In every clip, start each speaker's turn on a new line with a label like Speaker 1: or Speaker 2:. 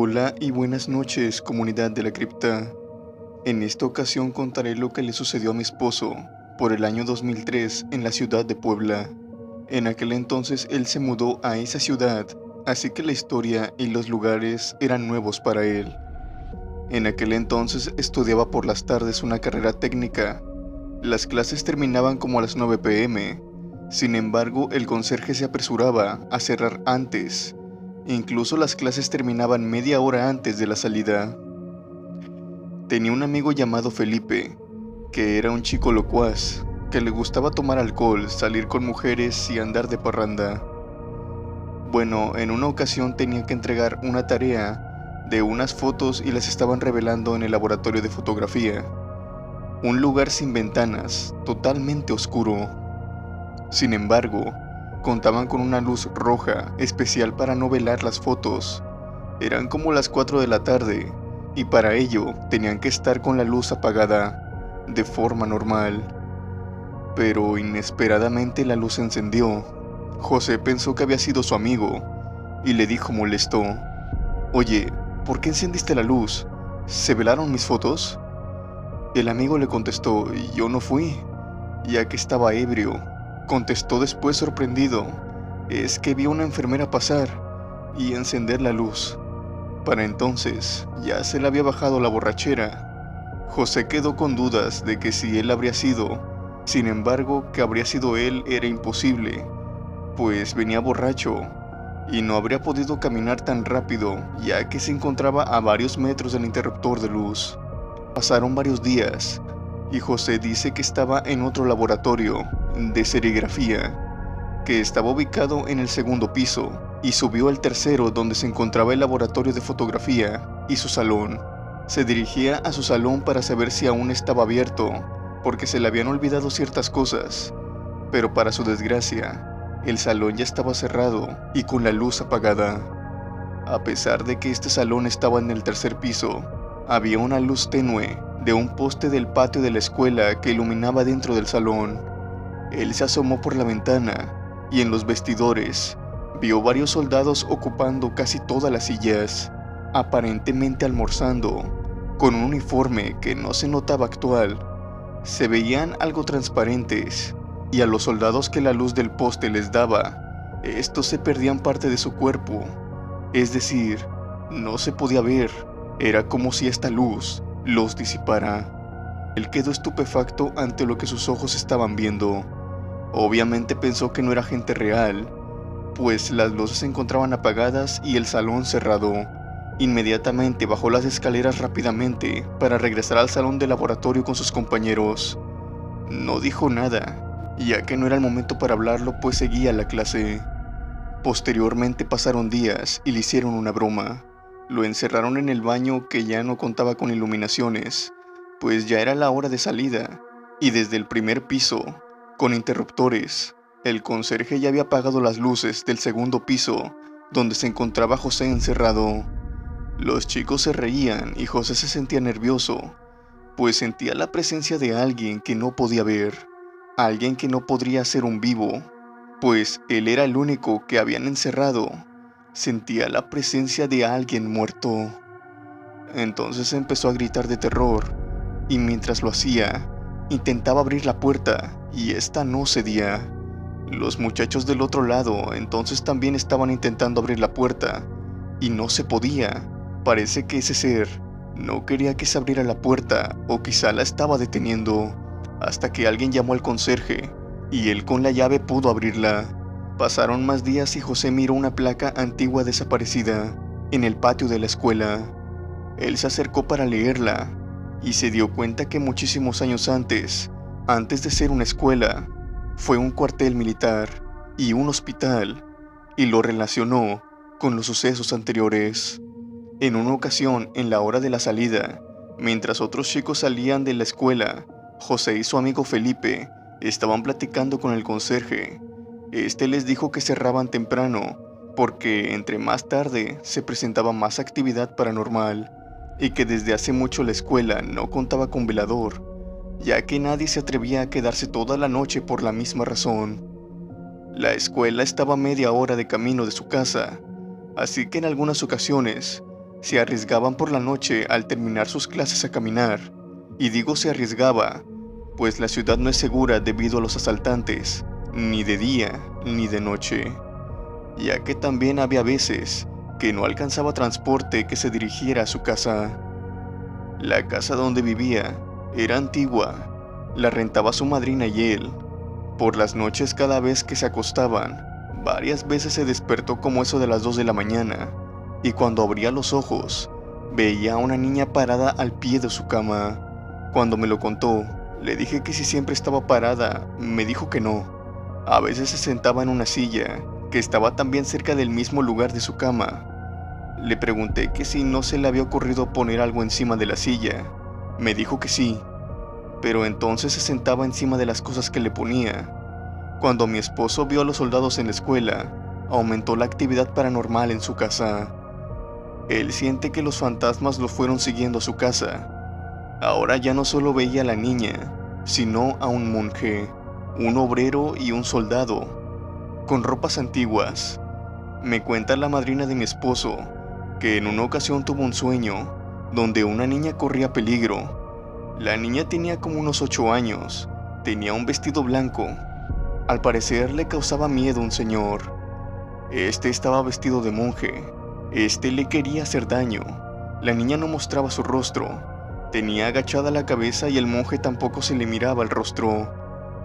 Speaker 1: Hola y buenas noches, comunidad de la cripta. En esta ocasión contaré lo que le sucedió a mi esposo por el año 2003 en la ciudad de Puebla. En aquel entonces él se mudó a esa ciudad, así que la historia y los lugares eran nuevos para él. En aquel entonces estudiaba por las tardes una carrera técnica. Las clases terminaban como a las 9 p.m. Sin embargo, el conserje se apresuraba a cerrar antes. Incluso las clases terminaban media hora antes de la salida. Tenía un amigo llamado Felipe, que era un chico locuaz, que le gustaba tomar alcohol, salir con mujeres y andar de parranda. Bueno, en una ocasión tenía que entregar una tarea de unas fotos y las estaban revelando en el laboratorio de fotografía. Un lugar sin ventanas, totalmente oscuro. Sin embargo, contaban con una luz roja especial para no velar las fotos. Eran como las 4 de la tarde y para ello tenían que estar con la luz apagada, de forma normal. Pero inesperadamente la luz se encendió. José pensó que había sido su amigo y le dijo molesto: «Oye, ¿por qué encendiste la luz? ¿Se velaron mis fotos?». El amigo le contestó: «Yo no fui, ya que estaba ebrio». Contestó después sorprendido: «Es que vi a una enfermera pasar y encender la luz». Para entonces ya se le había bajado la borrachera. José quedó con dudas de que si él habría sido. Sin embargo, que habría sido él era imposible, pues venía borracho y no habría podido caminar tan rápido, ya que se encontraba a varios metros del interruptor de luz. Pasaron varios días y José dice que estaba en otro laboratorio de serigrafía, que estaba ubicado en el segundo piso, y subió al tercero donde se encontraba el laboratorio de fotografía y su salón. Se dirigía a su salón para saber si aún estaba abierto, porque se le habían olvidado ciertas cosas, pero para su desgracia, el salón ya estaba cerrado y con la luz apagada. A pesar de que este salón estaba en el tercer piso, había una luz tenue de un poste del patio de la escuela que iluminaba dentro del salón. Él se asomó por la ventana y en los vestidores vio varios soldados ocupando casi todas las sillas, aparentemente almorzando, con un uniforme que no se notaba actual. Se veían algo transparentes, y a los soldados que la luz del poste les daba, estos se perdían parte de su cuerpo. Es decir, no se podía ver, era como si esta luz los disipara. Él quedó estupefacto ante lo que sus ojos estaban viendo. Obviamente pensó que no era gente real, pues las luces se encontraban apagadas y el salón cerrado. Inmediatamente bajó las escaleras rápidamente para regresar al salón de laboratorio con sus compañeros. No dijo nada, ya que no era el momento para hablarlo, pues seguía la clase. Posteriormente pasaron días y le hicieron una broma. Lo encerraron en el baño, que ya no contaba con iluminaciones, pues ya era la hora de salida, y desde el primer piso, con interruptores, el conserje ya había apagado las luces del segundo piso, donde se encontraba José encerrado. Los chicos se reían y José se sentía nervioso, pues sentía la presencia de alguien que no podía ver, alguien que no podría ser un vivo, pues él era el único que habían encerrado. Sentía la presencia de alguien muerto. Entonces empezó a gritar de terror, y mientras lo hacía, intentaba abrir la puerta, y esta no cedía. Los muchachos del otro lado entonces también estaban intentando abrir la puerta, y no se podía. Parece que ese ser no quería que se abriera la puerta, o quizá la estaba deteniendo, hasta que alguien llamó al conserje, y él con la llave pudo abrirla. Pasaron más días y José miró una placa antigua desaparecida en el patio de la escuela. Él se acercó para leerla, y se dio cuenta que muchísimos años antes de ser una escuela, fue un cuartel militar y un hospital, y lo relacionó con los sucesos anteriores. En una ocasión, en la hora de la salida, mientras otros chicos salían de la escuela, José y su amigo Felipe estaban platicando con el conserje. Este les dijo que cerraban temprano, porque entre más tarde se presentaba más actividad paranormal, y que desde hace mucho la escuela no contaba con velador, ya que nadie se atrevía a quedarse toda la noche por la misma razón. La escuela estaba a media hora de camino de su casa, así que en algunas ocasiones se arriesgaban por la noche al terminar sus clases a caminar. Y digo se arriesgaba, pues la ciudad no es segura debido a los asaltantes, ni de día ni de noche, ya que también había veces que no alcanzaba transporte que se dirigiera a su casa. La casa donde vivía era antigua, la rentaba su madrina y él. Por las noches, cada vez que se acostaban, varias veces se despertó como eso de las 2 de la mañana, y cuando abría los ojos, veía a una niña parada al pie de su cama. Cuando me lo contó, le dije que si siempre estaba parada, me dijo que no. A veces se sentaba en una silla, que estaba también cerca del mismo lugar de su cama. Le pregunté que si no se le había ocurrido poner algo encima de la silla. Me dijo que sí, pero entonces se sentaba encima de las cosas que le ponía. Cuando mi esposo vio a los soldados en la escuela, aumentó la actividad paranormal en su casa. Él siente que los fantasmas lo fueron siguiendo a su casa. Ahora ya no solo veía a la niña, sino a un monje, un obrero y un soldado, con ropas antiguas. Me cuenta la madrina de mi esposo que en una ocasión tuvo un sueño donde una niña corría peligro. La niña tenía como unos 8 años, tenía un vestido blanco. Al parecer le causaba miedo un señor. Este estaba vestido de monje. Este le quería hacer daño. La niña no mostraba su rostro. Tenía agachada la cabeza y el monje tampoco se le miraba el rostro.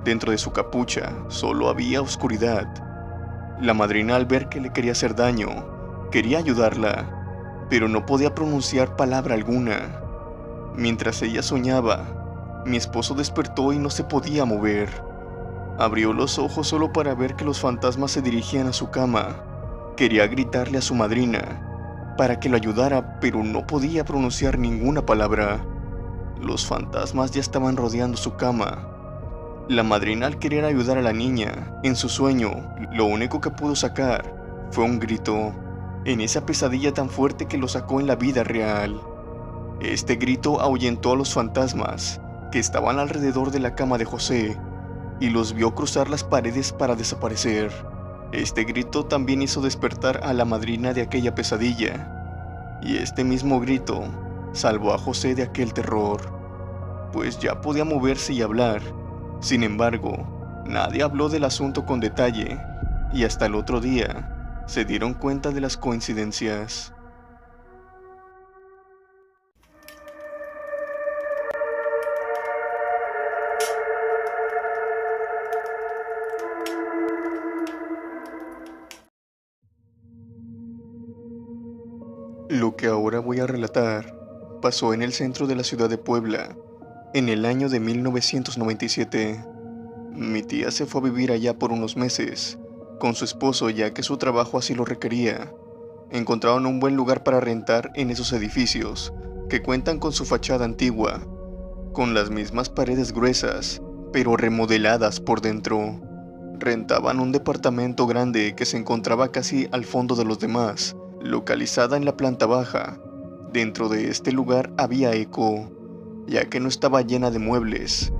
Speaker 1: Dentro de su capucha solo había oscuridad. La madrina, al ver que le quería hacer daño, quería ayudarla, pero no podía pronunciar palabra alguna. Mientras ella soñaba, mi esposo despertó y no se podía mover. Abrió los ojos solo para ver que los fantasmas se dirigían a su cama. Quería gritarle a su madrina para que lo ayudara, pero no podía pronunciar ninguna palabra. Los fantasmas ya estaban rodeando su cama. La madrina, al querer ayudar a la niña, en su sueño, lo único que pudo sacar fue un grito, en esa pesadilla tan fuerte que lo sacó en la vida real. Este grito ahuyentó a los fantasmas que estaban alrededor de la cama de José y los vio cruzar las paredes para desaparecer. Este grito también hizo despertar a la madrina de aquella pesadilla, y este mismo grito salvó a José de aquel terror, pues ya podía moverse y hablar. Sin embargo, nadie habló del asunto con detalle, y hasta el otro día se dieron cuenta de las coincidencias. Lo que ahora voy a relatar pasó en el centro de la ciudad de Puebla, en el año de 1997. Mi tía se fue a vivir allá por unos meses con su esposo, ya que su trabajo así lo requería. Encontraron un buen lugar para rentar en esos edificios que cuentan con su fachada antigua, con las mismas paredes gruesas, pero remodeladas por dentro. Rentaban un departamento grande que se encontraba casi al fondo de los demás, localizada en la planta baja. Dentro de este lugar había eco, ya que no estaba llena de muebles.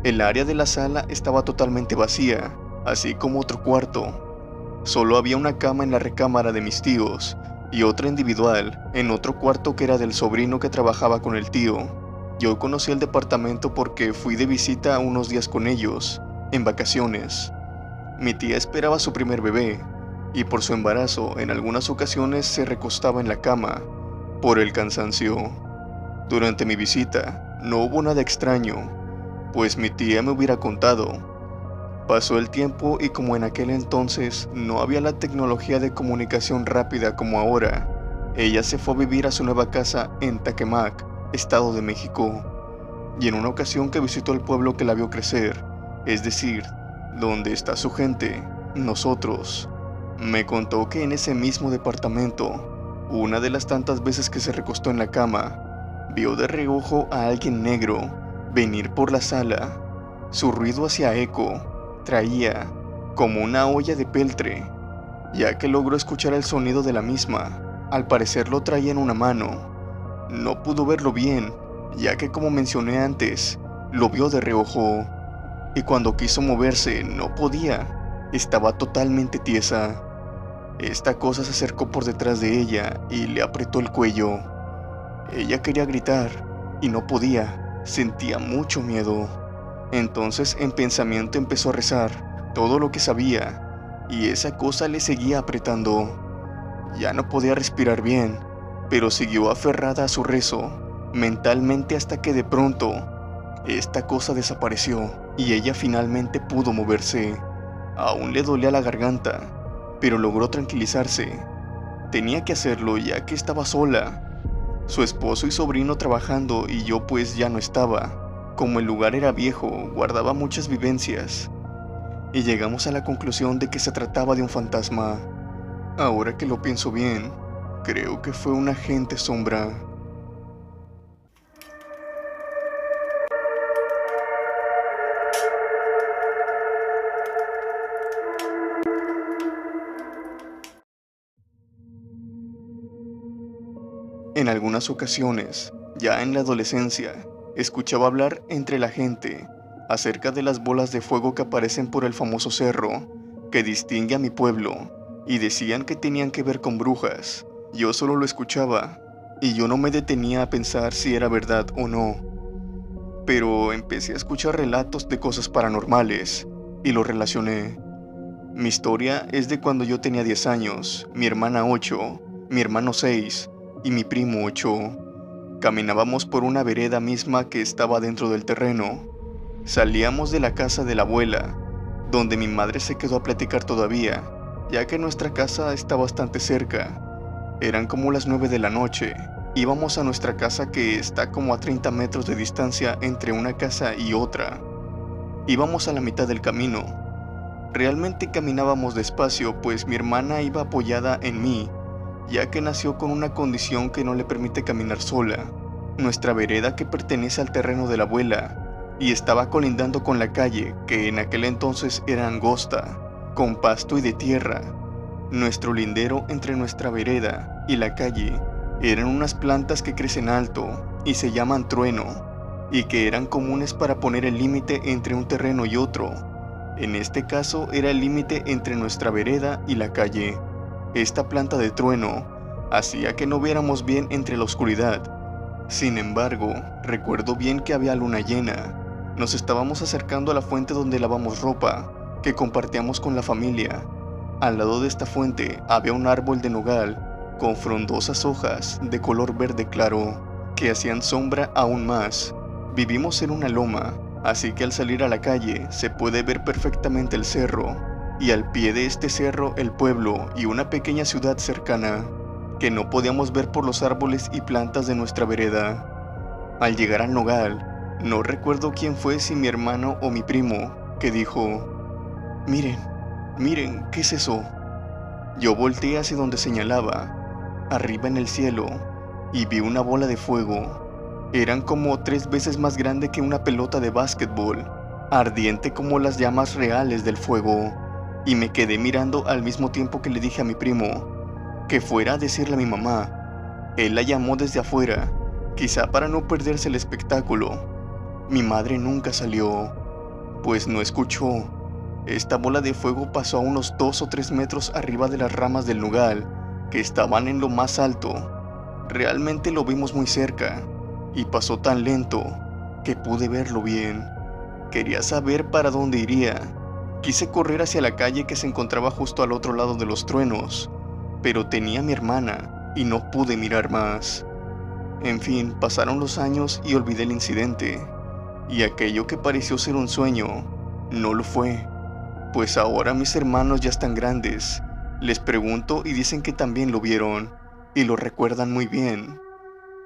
Speaker 1: El área de la sala estaba totalmente vacía, así como otro cuarto. Solo había una cama en la recámara de mis tíos y otra individual en otro cuarto que era del sobrino que trabajaba con el tío. Yo conocí el departamento porque fui de visita unos días con ellos, en vacaciones. Mi tía esperaba su primer bebé, y por su embarazo en algunas ocasiones se recostaba en la cama, por el cansancio. Durante mi visita no hubo nada extraño, pues mi tía me hubiera contado. Pasó el tiempo y como en aquel entonces no había la tecnología de comunicación rápida como ahora, ella se fue a vivir a su nueva casa en Taquemac, Estado de México. Y en una ocasión que visitó el pueblo que la vio crecer, es decir, donde está su gente, nosotros, me contó que en ese mismo departamento, una de las tantas veces que se recostó en la cama, vio de reojo a alguien negro venir por la sala. Su ruido hacía eco, traía como una olla de peltre, ya que logró escuchar el sonido de la misma. Al parecer lo traía en una mano. No pudo verlo bien, ya que como mencioné antes, lo vio de reojo, y cuando quiso moverse no podía, estaba totalmente tiesa. Esta cosa se acercó por detrás de ella y le apretó el cuello. Ella quería gritar y no podía, sentía mucho miedo. Entonces en pensamiento empezó a rezar todo lo que sabía y esa cosa le seguía apretando. Ya no podía respirar bien, pero siguió aferrada a su rezo mentalmente hasta que de pronto esta cosa desapareció y ella finalmente pudo moverse. Aún le dolía la garganta, pero logró tranquilizarse. Tenía que hacerlo ya que estaba sola. Su esposo y sobrino trabajando y yo pues ya no estaba. Como el lugar era viejo, guardaba muchas vivencias. Y llegamos a la conclusión de que se trataba de un fantasma. Ahora que lo pienso bien, creo que fue un agente sombra. En algunas ocasiones, ya en la adolescencia, escuchaba hablar entre la gente acerca de las bolas de fuego que aparecen por el famoso cerro que distingue a mi pueblo, y decían que tenían que ver con brujas. Yo solo lo escuchaba, y yo no me detenía a pensar si era verdad o no. Pero empecé a escuchar relatos de cosas paranormales, y lo relacioné. Mi historia es de cuando yo tenía 10 años, mi hermana 8, mi hermano 6 y mi primo 8. Caminábamos por una vereda misma que estaba dentro del terreno. Salíamos de la casa de la abuela, donde mi madre se quedó a platicar todavía, ya que nuestra casa está bastante cerca. Eran como las 9 de la noche. Íbamos a nuestra casa que está como a 30 metros de distancia entre una casa y otra. Íbamos a la mitad del camino. Realmente caminábamos despacio, pues mi hermana iba apoyada en mí, ya que nació con una condición que no le permite caminar sola. Nuestra vereda, que pertenece al terreno de la abuela, y estaba colindando con la calle, que en aquel entonces era angosta, con pasto y de tierra. Nuestro lindero entre nuestra vereda y la calle eran unas plantas que crecen alto y se llaman trueno, y que eran comunes para poner el límite entre un terreno y otro. En este caso era el límite entre nuestra vereda y la calle. Esta planta de trueno hacía que no viéramos bien entre la oscuridad. Sin embargo, recuerdo bien que había luna llena. Nos estábamos acercando a la fuente donde lavamos ropa, que compartíamos con la familia. Al lado de esta fuente había un árbol de nogal con frondosas hojas de color verde claro, que hacían sombra aún más. Vivimos en una loma, así que al salir a la calle se puede ver perfectamente el cerro, y al pie de este cerro el pueblo y una pequeña ciudad cercana, que no podíamos ver por los árboles y plantas de nuestra vereda. Al llegar al nogal, no recuerdo quién fue, si mi hermano o mi primo, que dijo: "Miren, miren, ¿qué es eso?". Yo volteé hacia donde señalaba, arriba en el cielo, y vi una bola de fuego. Eran como 3 veces más grande que una pelota de básquetbol, ardiente como las llamas reales del fuego, y me quedé mirando al mismo tiempo que le dije a mi primo que fuera a decirle a mi mamá. Él la llamó desde afuera, quizá para no perderse el espectáculo. Mi madre nunca salió, pues no escuchó. Esta bola de fuego pasó a unos 2 o 3 metros arriba de las ramas del nogal, que estaban en lo más alto. Realmente lo vimos muy cerca, y pasó tan lento que pude verlo bien. Quería saber para dónde iría. Quise correr hacia la calle que se encontraba justo al otro lado de los truenos, pero tenía a mi hermana y no pude mirar más. En fin, pasaron los años y olvidé el incidente, y aquello que pareció ser un sueño no lo fue, pues ahora mis hermanos ya están grandes. Les pregunto y dicen que también lo vieron y lo recuerdan muy bien.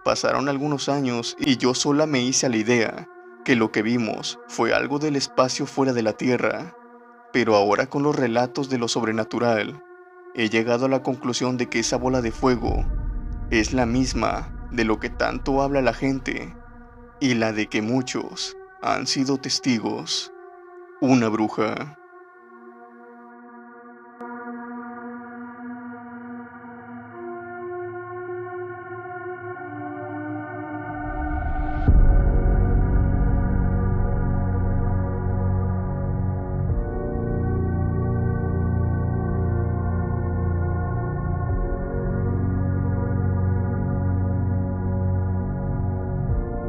Speaker 1: Pasaron algunos años y yo sola me hice a la idea que lo que vimos fue algo del espacio fuera de la Tierra, pero ahora con los relatos de lo sobrenatural, he llegado a la conclusión de que esa bola de fuego es la misma de lo que tanto habla la gente, y la de que muchos han sido testigos. Una bruja.